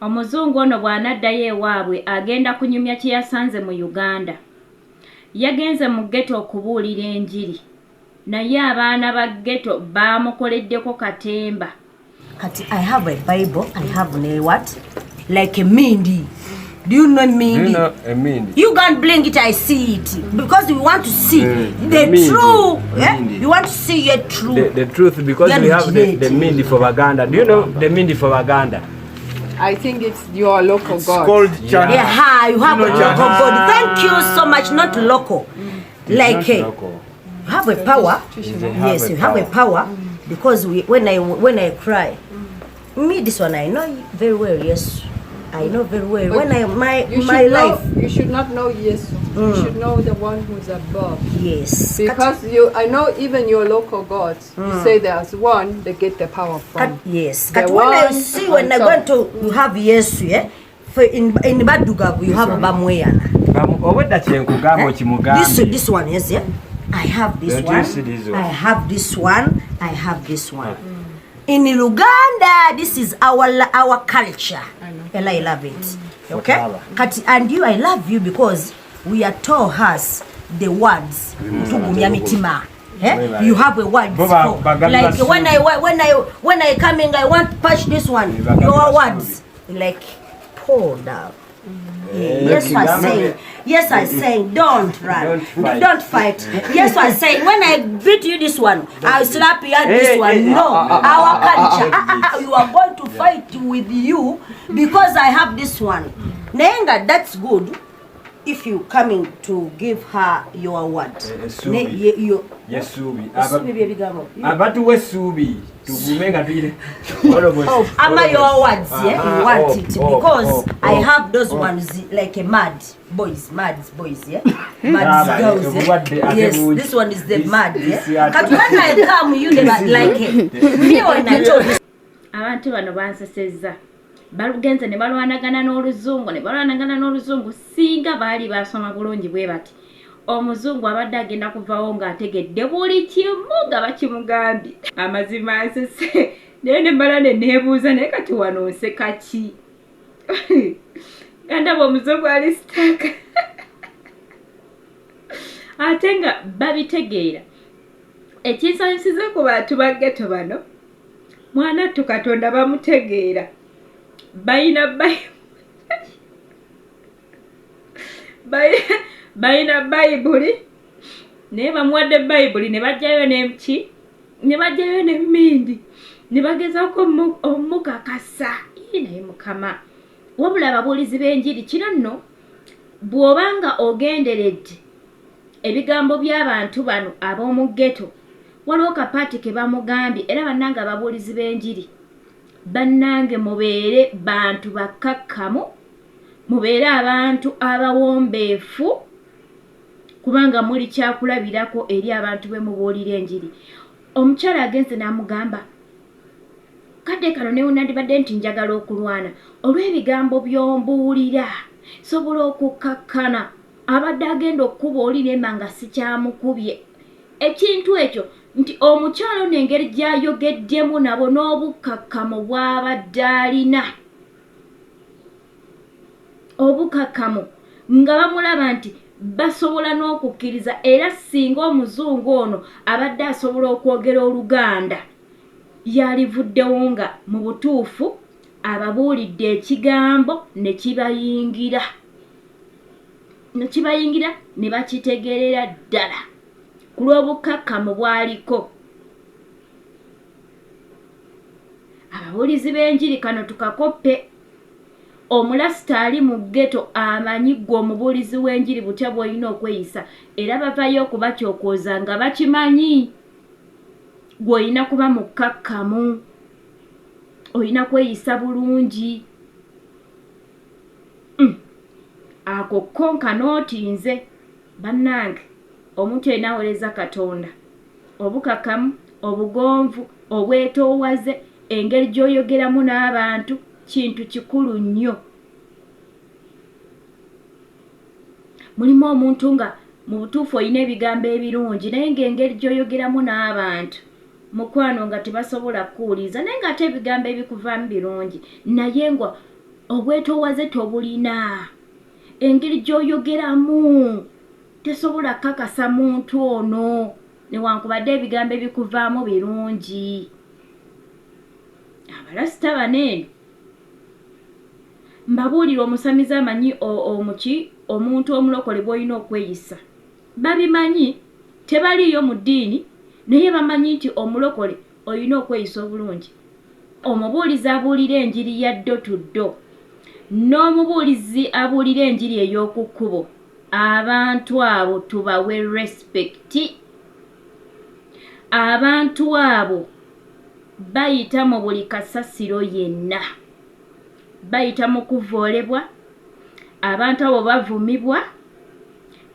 Omuzungu ono bw'anaddayo ewaabwe agenda kunyumya kye yasanze mu Uganda. Yagenze mu getto okubuulira enjiri. Naye abaana ba getto baamukoleddeko katemba. Kati I have a Bible, I have a what? Like a Mindi. Do you know Mindi? Do you know a Mindi? You can't blink it, I see it. Because we want to see the Mindi. true. Yeah? You want to see your truth. The truth, because we have the Mindi for Baganda. Do you know the Mindi for Baganda? I think it's your local god. Called Yeah, you have a local god. Thank you so much, not local. Like you have a power. Yes, you have a power. Because when I cry, me this one I know very well. Yes, I know very well. When my life, you should not know yes. You should know the one who's above. Yes, because I know even your local gods. You say there's one, they get the power from. Yes, but when I see when I went to you have yes, yeah. For in Badugabu you have Bamweyana. This one yes, yeah. I have this one. I have this one. I have this one. In Uganda, this is our culture. And I love it. Okay? And you, I love you because we are told us the words. You have a word. Like when I come in, I want to push this one. Your words. Like pour down. Yes, I say, don't run, don't fight. Yes, I say, when I beat you this one, I'll slap you at this one. No, our culture, you are going to fight with you because I have this one. Nenga, that's good. If you coming to give her your word. Yes, Subi. Am I your words? Yeah, you want it because I have those ones like a mad boys, yeah, mad girls. Yeah? Yes, this one is the mad. Yeah, but when I come, you never like it. Me when I told you. Abantu bano bansesezza. Balugenze ne balwanagana n'oluzungu singa baali basoma bulungi bwe bati. Omuzungu abadde agenda kuvaawo ng'ategedde buli kimu nga bakimugambye. Amazima nsese naye ne mbala ne neebuuza naye kati wano nseka ki? Ndaba omuzungu ali sitaaka. Ate nga babitegeera. Ekinsanyusiza ku bantu ba getto bano, mwana ttu Katonda bamutegeera. Bayina Bayibuli naye bamuwadde Bayibuli ne bajjayo n'eki ne bajjayo n'emmindi ne bagezaako omukakasa naye Mukama wabula ababuulizi b'enjiri kino nno bw'obanga ogenderedde ebigambo by'abantu bano ab'omu getto waliwo kapaati ke bamugambye era bannange ababuulizi b'enjiri bannange mubeere bantu bakkakkamu mubeere abantu abawombeefu kubanga muli kyakulabirako eri abantu bwe mubuulira enjiri. Omukyala agenze n'amugamba kadde kano ne nandibadde nti njagala okulwana olw'ebigambo by'ombuulira sobola okukkakkana abadde agenda okukubuulira emma nga sikyamukubye. Ekintu ekyo nti omukyala ono engeri gy'ayogeddemu nabo n'obukkakkamu bw'abadde alina. Obukakamu nga bamulaba nti basobola n'okukkiriza era singa omuzungu ono abadde asobola okwogera Oluganda yalivuddewo nga mu butuufu ababuulidde ekigambo ne kibayingira ne bakitegeerera ddala ku lw'obukkakkamu bwaliko. Ababuulizi b'enjiri kano tukakoppe. Omulasita ali mu getto amanyi ggwe omubuulizi w'enjiri butya bw'olina okweyisa era bavayo okubakyokooza nga bakimanyi. Ggwe olina kuba mukkakkamu, olina kweyisa bulungi. Ako konka n'otinze bannange omuntu alina awoleza Katonda. Obukakamu, obugonvu, obwetoowaze, engeri gy'oyogeramu n'abantu kintu kikulu nnyo. Mulimu omuntu nga mu butuufu olina ebigambo ebirungi naye ng'engeri gy'oyogeramu n'abantu mukwano nga tebasobola kuwuliriza naye ng'ate ebigambo ebikuvaamu birungi naye nga obwetoowaze tobulina engeri gy'oyogeramu tesobola kakasa muntu ono newankubadde ebigambo ebikuvaamu birungi. Abalasita baneeno mbabuulira omusamize amanyi omuntu omulokole bw'olina okweyisa. Babimanyi tebaliyo mu ddiini naye bamanyi nti omulokole olina okweyisa obulungi. Omubuulizi abuulira enjiri ya ddo to ddo n'omubuulizi abuulira enjiri ey'oku kkubo, abantu abo tubawe respect. Abantu abo bayita mu buli kasasiro yenna, bayita mu kuvoolebwa. Abantu abo bavumibwa.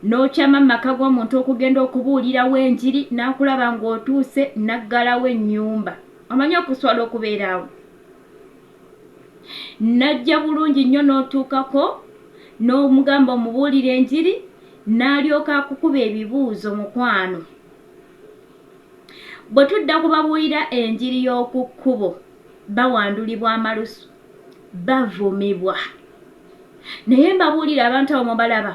N'okyama mu maka g'omuntu okugenda okubuulirawo enjiri n'akulaba ng'otuuse naggalawo ennyumba. Omanyi okuswala okubeeraawo. Najja bulungi nnyo n'otuukako n'omugamba omubuulira enjiri n'alyoka akukuba ebibuuzo mukwano. Bwe tudda kubabuulira enjiri y'oku kkubo bawandulibwa amalusu, bavumibwa. Naye mbabuulira abantu abo mubalaba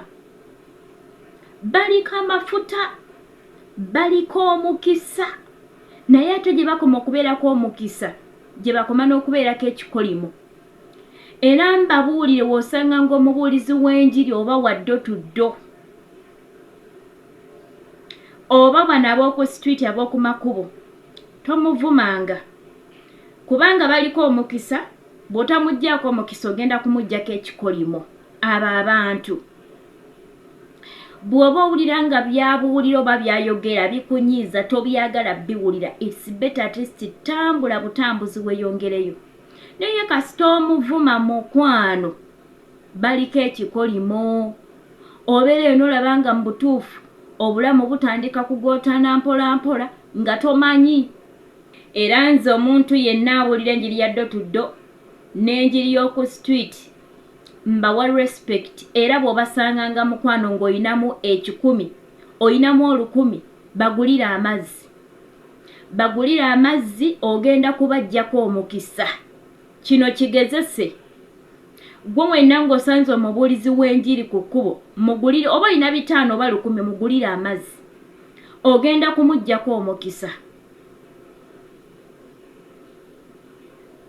baliko amafuta, baliko omukisa, naye ate gye bakoma okubeerako omukisa gye bakoma n'okubeerako ekikolimo. Era mbabuulire w'osanga ng'omubuulizi w'enjiri oba wa ddo to ddo oba bano ab'oku street ab'oku makubo tomuvumanga kubanga baliko omukisa. Bw'otamuggyako omukisa ogenda kumuggyako ekikolimo. Abo abantu bw'oba owulira nga byabuulira oba byayogera bikunyiiza tobyagala biwulira, it's better at least tambula butambuzi weeyongereyo. Naye kasita omuvuma mukwano baliko ekikolimo. Obeera n'olaba nga mu butuufu obulamu butandika kugootana mpola mpola nga tomanyi. Era nze omuntu yenna abuulira enjiri ya ddo to ddo n'enjiri y'oku street mbawa respect. Era bw'obasanganga mukwano ng'olinamu 10, olinamu 100, bagulira amazzi. Bagulira amazzi ogenda kubaggyako omukisa. Kino kigezese. Gwe mwenna ng'osanze omubuulizi w'enjiri ku kkubo mugulire oba olina 5 oba 10 mugulire amazzi. Ogenda kumuggyako omukisa.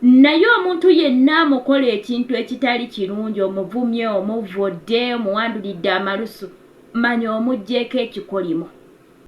Naye omuntu yenna amukola ekintu ekitali kirungi, omuvumye, omuvodde, omuwandulidde amalusu, manya omuggyeko ekikolimo.